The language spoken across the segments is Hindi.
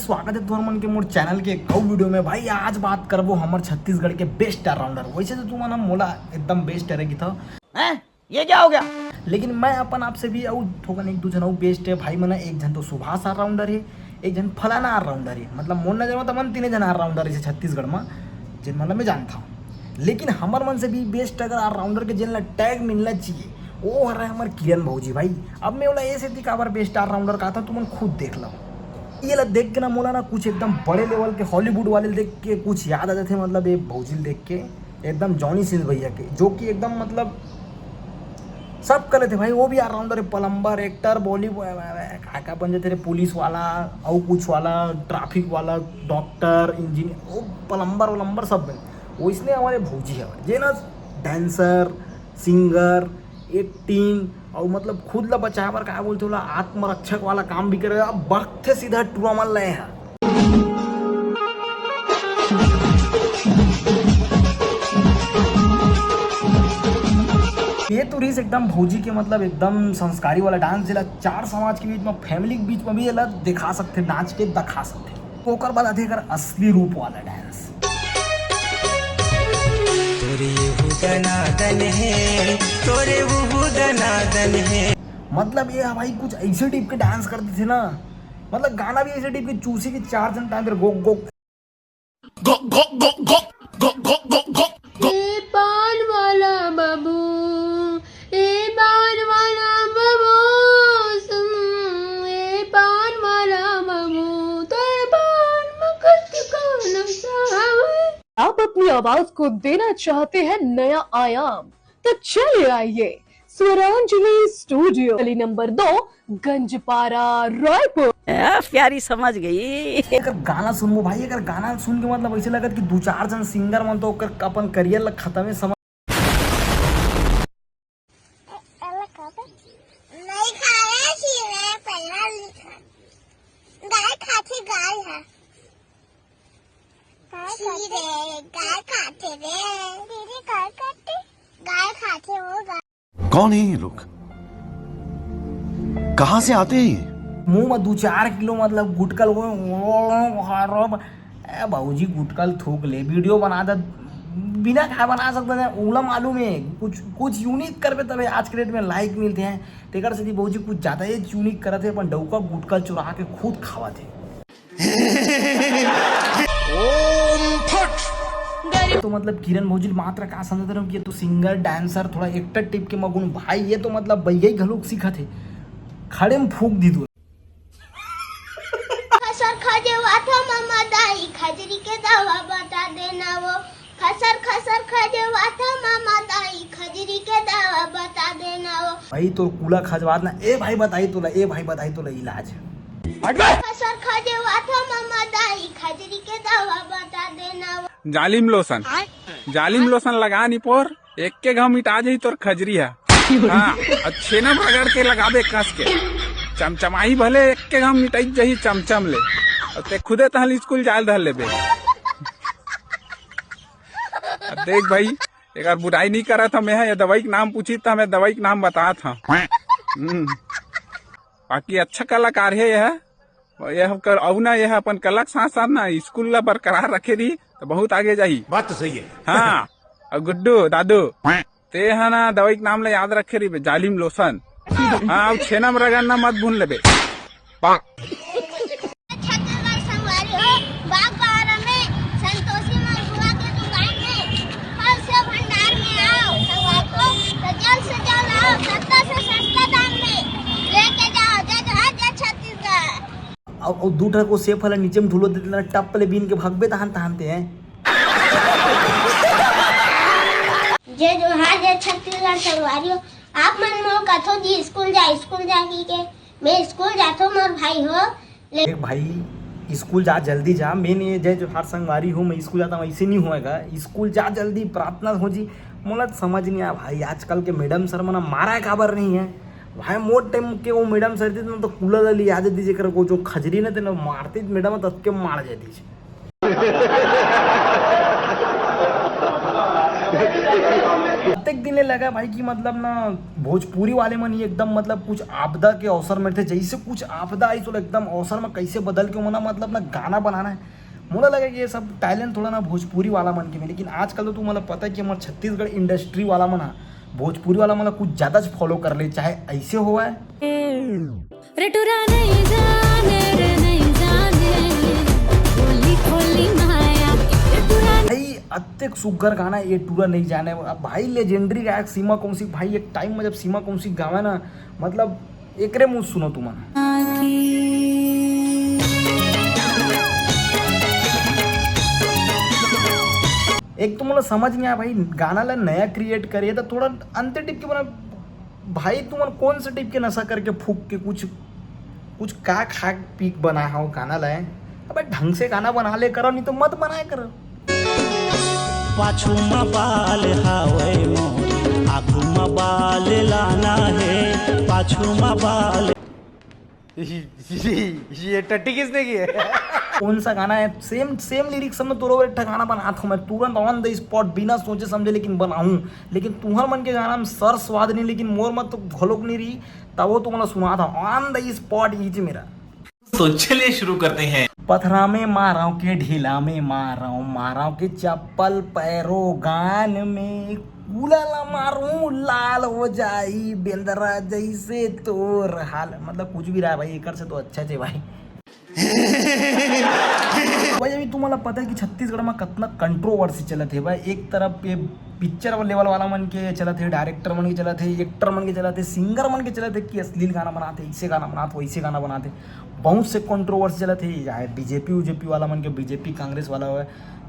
स्वागत है तुम्हार मन के मोर चैनल के एक वीडियो में। भाई आज बात करबो हमर छत्तीसगढ़ के बेस्ट ऑलराउंडर। वैसे तो तुम्हारा मोला एकदम बेस्ट रहेगी था हैं, ये क्या हो गया, लेकिन मैं अपन आपसे भी आऊ थोकन एक दो जन बेस्ट है भाई। मना एक जन तो सुभाष ऑलराउंडर है, एक जन फलाना ऑलराउंडर है। मतलब मोर नजर में तो मन तीन जन ऑलराउंडर है छत्तीसगढ़ में जिन मतलब मैं जानता हूँ। लेकिन हमार मन से भी बेस्ट अगर ऑलराउंडर के जिन टैग मिलना चाहिए वो है हमारे किरण भौजी भाई। अब मैं बोला ऐसे थी काबर बेस्ट ऑलराउंडर का था, तुम खुद देख लो। ये ला देख के ना मोला ना कुछ एकदम बड़े लेवल के हॉलीवुड वाले देख के कुछ याद आ जाते हैं। मतलब ये भौजी देख के एकदम जॉनी सिंह भैया के, जो कि एकदम मतलब सब कर थे भाई। वो भी ऑलराउंडर है, प्लम्बर, एक्टर, बॉलीवुड का बन जाते थे, पुलिस वाला और कुछ वाला, ट्रैफिक वाला, डॉक्टर, इंजीनियर, वो प्लम्बर वलम्बर सब बने। वो इसलिए हमारे भौजी है जे ना डांसर, सिंगर, एक्टिंग और मतलब खुद ला बचाए पर क्या बोलते होला आत्मरक्षक वाला काम भी करे। अब वक्त सीधा टूरा मन लए है। ये तो रीस एकदम भौजी के मतलब एकदम संस्कारी वाला डांस जिला चार समाज के बीच में, फैमिली के बीच में भी अलग दिखा सकते, नाच के दिखा सकते। ओकर बाद आते कर असली रूप वाला डांस। मतलब ये भाई कुछ ऐसे टाइप के डांस करते थे ना, मतलब गाना भी ऐसे टाइप के चूसी के चार जन टाइम पर गो गो गो गो गो गो गो गो गो गो गो। ए पान वाला बाबू, ए पान वाला बाबू, ए पान वाला बाबू, तेरे पान मकत का नशा है। आप अपनी आवाज को देना चाहते हैं नया आयाम, तो चले आइए स्वरांजलि स्टूडियो, गली नंबर 2, गंजपारा, रायपुर। प्यारी समझ गई। अगर गाना सुनबो भाई, अगर गाना सुन के मतलब ऐसे लगत कि दो चार जन सिंगर मन तो अपन करियर ला खत्म है समझ। नहीं खाए खीरे पहला लिखा गाय खाते गाय है खीरे गाय खाते रे दीदी गाय खाते हो गाय। कौन है ये लोग, कहाँ से आते हैं? मुंह में 2-4 किलो मतलब गुटकल भाजी गुटकल थूक ले, वीडियो बना दे बिना खाए बना सकते हैं। उला मालूम है कुछ यूनिक करबे तबे आज के डेट में लाइक मिलते हैं। तेकर से भाजी कुछ ज्यादा ही यूनिक करते अपन डौका गुटकल चुरा के खुद खावा थे। तो मतलब किरण भौजी मात्र का समझ रहे हो कि तो सिंगर, डांसर, थोड़ा एक्टर टाइप के मगुन भाई। ये तो मतलब भैया ही घलोक सीखा थे, खड़े में फूक दी दो। खसर खजेवा था मामा दाई खजरी के दवा बता देना वो। खसर खसर खजेवा था मामा दाई खजरी के दवा बता देना वो। भाई तो कूला खजवात ना ए भाई बताई तोला, ए भाई बताई तोला इलाज। खसर खजेवा था मामा दाई खजरी के दवा बता देना वो। जालिम लोशन लगा नी पोर एक के घाव मिटा जाई तोर खजरी है। हाँ, अच्छे न रगड़ के लगाबे कस के, चमचमाई भले एक के घाव मिटाई जाही चमचम ले। ते खुदे तहल स्कूल जाल धर लेबे। देख भाई एक बार बुराई नहीं करा था मैं, ये दवाई का नाम पूछी था, मैं दवाई का नाम बता था। बाकी अच्छा कलाकार है यह कर औ ना, यह अपन कला के साथ साथ ना स्कूल ला बरकरार रखे रही तो बहुत आगे जाही। बात तो सही है। हाँ, और गुड्डू दादू ते है ना दवाई के नाम ले याद रखे रही जालिम लोशन। हाँ, अब छेना में रगड़ना मत भूल लेबे। छत्तीसगढ़ संगवारी हो बागबारा में संतोषी मलपुआ के दुकान में फल से भंडार में आओ संगवार को तो जल्द से जल्द आओ, सस्ता से सस्ता दाम में लेके जाओ। जय छत्तीसगढ़। और दूसरा को सेफ वाला नीचे में धुलो देते टप पले बीन के भागबे तहानते हैं। जय जोहार, जय छत्तीसगढ़ संगवारी हो। आप मन मोर कथो जी स्कूल जा के मैं स्कूल जातो मोर भाई हो। एक भाई स्कूल जा जल्दी जा, मैंने जय जोहार संगवारी हूँ, मैं स्कूल जाता हूँ ऐसे नहीं होएगा। स्कूल जा जल्दी, प्रार्थना हो जी। मोला समझ नहीं आया भाई आजकल के मैडम सर मना मारा खबर नहीं है भाई। मोट टाइम के वो मैडम सर थे ना तो कूला दली याद दीजिए कर को जो खजरी न थे ना मारती मैडम तब के मार जाती। प्रत्येक दिन लगा भाई कि मतलब ना भोजपुरी वाले मन ही एकदम मतलब कुछ आपदा के अवसर में थे, जैसे कुछ आपदा आई तो एकदम अवसर में कैसे बदल के मना मतलब ना गाना बनाना है। मुझे लगा कि ये सब टैलेंट थोड़ा ना भोजपुरी वाला मन के में, लेकिन आजकल तो तुम्हें पता है कि हमारे छत्तीसगढ़ इंडस्ट्री वाला मन भोजपुरी वाला मतलब कुछ ज़्यादा फॉलो कर ले, चाहे ऐसे हुआ है भाई अत्यक सुगर गाना ये टूरा नहीं जाने। अब भाई लेजेंडरी गायक सीमा कौशिक भाई एक टाइम में जब सीमा कौशिक गावा ना मतलब एकरे मुँह सुनो तुम एक तो मतलब समझ नहीं आया भाई गाना ला नया क्रिएट करिए तो थोड़ा अंतर टिप के बना भाई तुम कौन से टिप के नशा करके फूक के कुछ का खा पीक बना हो गाना लाए। अब ढंग से गाना बना ले करो, नहीं तो मत बनाए करो। पाछू में बाल हावे मोर आगू में बाल लाना है, पाछू में बाल ये टट्टी किसने की है? कौन सा गाना है? सेम लिरिक्स में तोरो एक गाना बनाता हूँ मैं तुरंत ऑन द स्पॉट बिना सोचे समझे, लेकिन बनाऊँ। लेकिन तुम्हार मन के गाना में सर स्वाद नहीं, लेकिन मोर मत तो घोलोक नहीं रही तब वो तुम्हारा सुना था ऑन द स्पॉट ईज मेरा। तो चलिए शुरू करते हैं। पथरा में माराओ के ढीला में माराओ के चप्पल पैरों गान में गुलाला मारूं लाल हो जाई बेंदरा जैसे तोर हाल। मतलब कुछ भी रहा है भाई एक से तो अच्छा है भाई। भाई अभी तुम्हारा पता है कि छत्तीसगढ़ में कितना कंट्रोवर्सी चलत है भाई। एक तरफ ये पिक्चर लेवल वाला मन के चलत है, डायरेक्टर मन के चलत है, एक्टर मन के चलत है, सिंगर मन के चलत है कि अश्लील गाना बनाते, ऐसे गाना बनाते वैसे गाना बनाते। बहुत से कंट्रोवर्सी चलत है, चाहे बीजेपी वाला मन के बीजेपी कांग्रेस वाला हो,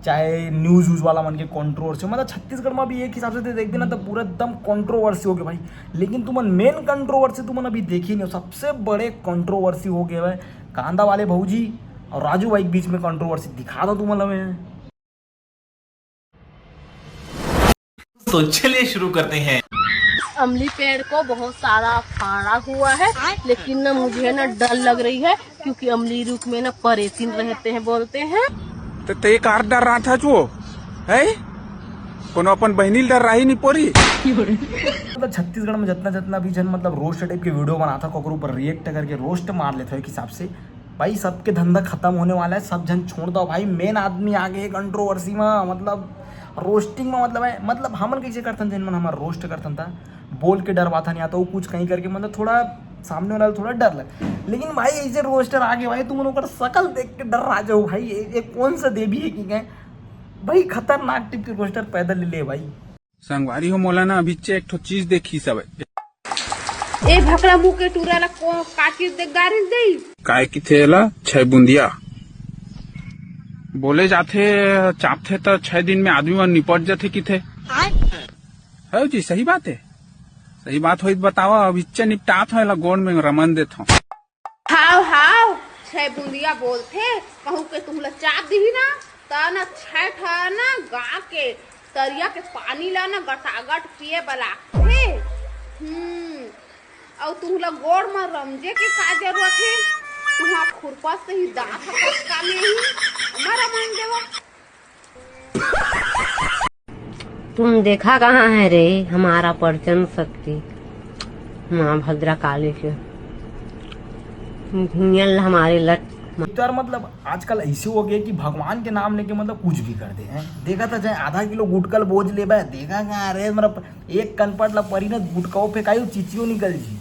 चाहे न्यूज़ वाला मन के कंट्रोवर्सी। मतलब छत्तीसगढ़ में भी एक हिसाब से देखते ना तो पूरा एकदम कंट्रोवर्सी हो गया भाई। लेकिन तुम मेन कंट्रोवर्सी तुम अभी देखी नहीं, सबसे बड़े कंट्रोवर्सी हो गया है कांदा वाले भौजी और राजू भाई के बीच में कंट्रोवर्सी। दिखा दो तुम हमें। तो चलिए शुरू करते हैं। अमली पेड़ को बहुत सारा फाड़ा हुआ है, लेकिन ना मुझे ना डर लग रही है क्योंकि अमली रुख में ना परेशान रहते हैं बोलते हैं। तो ते कार डर रहा था जो है कोनो अपन बहनी डर रही नहीं पोरी। मतलब छत्तीसगढ़ में जितना भी जन मतलब रोस्ट टाइप के वीडियो बनाता कोकरो ऊपर रिएक्ट करके रोस्ट मार लेते हो एक हिसाब से भाई सबके धंधा खत्म होने वाला है। सब जन छोड़ दो भाई, मेन आदमी आगे है कंट्रोवर्सी में मतलब रोस्टिंग में मतलब है। मतलब हमन कैसे करते थे, हमारा रोस्ट करता था बोल के डर बाता नहीं आता, वो कुछ कहीं करके मतलब थोड़ा सामने वाला थोड़ा डर लगे। लेकिन भाई ऐसे रोस्टर आगे भाई तुम लोग शकल देख के डर आ जाओ भाई ये कौन सा देवी है कि क्या भाई खतरनाक टिप के रोस्टर पैदल ले भाई। संगवारी हो मौलाना अभी एक ठो चीज देखी सब ए भकरा मुंह के टूरा ला को काटी दे गारी दे काय की थेला 6 बूंदिया बोले जाते चापते तो 6 दिन में आदमी मन निपट जाते कि थे है जी। सही बात है, सही बात हो बतावा अब इच्चे निपटात हो गोड़ में रमन देत हो। हाव 6 बूंदिया बोलते कहूँ के तुम ला चाप दी ना ता ना 6 ठा ना गा के तरिया के पानी ला ना गटागट पिए बला थे। और तुम ला गोड़ में रमजे के का जरूरत है, तुहा खुरपा से ही दांत का में ही हमारा मन देवा। तुम देखा कहाँ है रे हमारा परचन शक्ति माँ भद्रा काली के घुनियल हमारे लट। तो यार मतलब आजकल ऐसे हो गया कि भगवान के नाम लेके मतलब कुछ भी कर दे हैं। देखा था चाहे आधा किलो गुटकल बोझ ले बा, देखा कहाँ अरे मतलब एक कनपट ला परी ना गुटकाओ फेंकाई चिचियो निकल जी।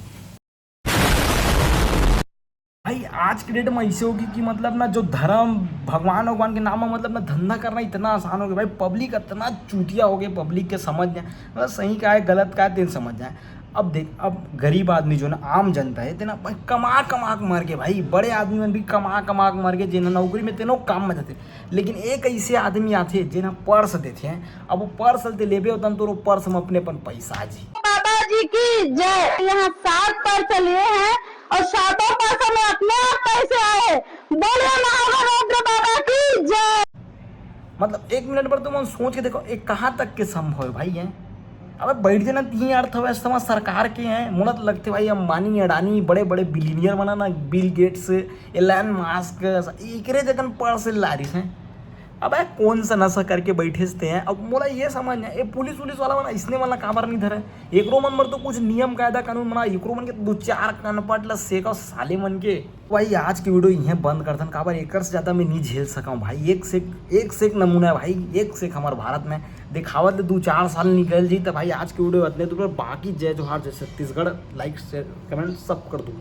भाई आज के डेट में ऐसे होगी कि मतलब ना जो धर्म भगवान के नाम में मतलब ना धंधा करना इतना आसान हो गया भाई। पब्लिक इतना चूतिया हो गया, पब्लिक के समझ जाए मतलब सही का है गलत का है दिन समझ जाए। अब देख अब गरीब आदमी जो ना आम जनता है तेना भाई कमा के मर के भाई, बड़े आदमी में भी कमा के मर के जेना नौकरी में तेनो काम में जाते। लेकिन एक ऐसे आदमी आते जेना पर्स देते हैं, अब वो पर्स दे लेबे होता तो पर्स में अपने पैसा जी। बाबा जी की जय। यहाँ 7 पर्स लिए हैं और 7 पर्स में अपने आप पैसे आए। बोले महाराज बाबा की जय। मतलब 1 मिनट पर तुम सोच के देखो एक कहाँ तक के संभव है भाई है। अब बैठ जाना 3 अर्थव्यवस्था सरकार के हैं मुझे तो लगते भाई अंबानी अडानी बड़े बड़े बिलीनियर बना ना बिल गेट्स एलन मास्क एकरे जगन पर्स ला रही हैं। अबे कौन सा नशा करके बैठे थे हैं। अब मोला ये समझ नहीं, ये पुलिस वाला मना इसने वाला काबर नहीं धरे। एकरो मन पर तो कुछ नियम कायदा कानून मना, एकरो मन के 2-4 कनपट ला सेका साले मन के। भाई आज की वीडियो यहीं बंद कर दन, काबर एकर से ज्यादा मैं नहीं झेल सका हूँ भाई। एक से एक नमूना है भाई, एक से एक हमारे भारत में दिखावत 2-4 साल निकल जी। तो भाई आज की वीडियो इतने, तो बाकी जय जोहार जय छत्तीसगढ़, लाइक शेयर कमेंट सब कर दूँ।